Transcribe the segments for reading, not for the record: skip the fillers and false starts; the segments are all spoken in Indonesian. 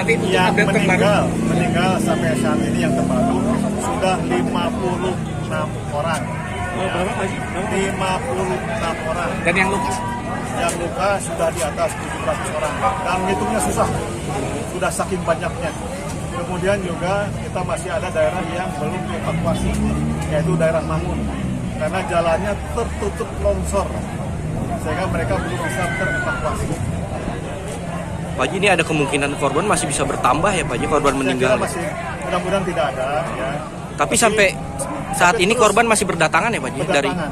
Tapi untuk yang update terbaru meninggal sampai saat ini yang terbaru sudah 56 orang. berapa Pak Haji? 56 orang. Dan yang luka? Yang luka sudah di atas 700 orang. Dan hitungnya susah. Sudah saking banyaknya. Kemudian juga kita masih ada daerah yang belum dievakuasi, yaitu daerah Mangun. Karena jalannya tertutup longsor. Sehingga mereka belum bisa terevakuasi. Pak Haji, ini ada kemungkinan korban masih bisa bertambah ya Pak Haji, korban meninggal? Saya kira masih, mudah-mudahan tidak ada ya. Tapi sampai saat ini korban masih berdatangan ya Pak Haji? Dari Berdatangan.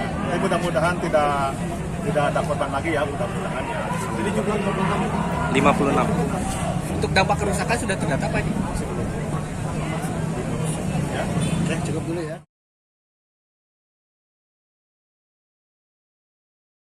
Tapi mudah-mudahan tidak ada korban lagi ya, mudah-mudahan ya. Jadi juga korban lagi 56. Untuk dampak kerusakan sudah terdata Pak Haji? ya. Oke, cukup dulu ya.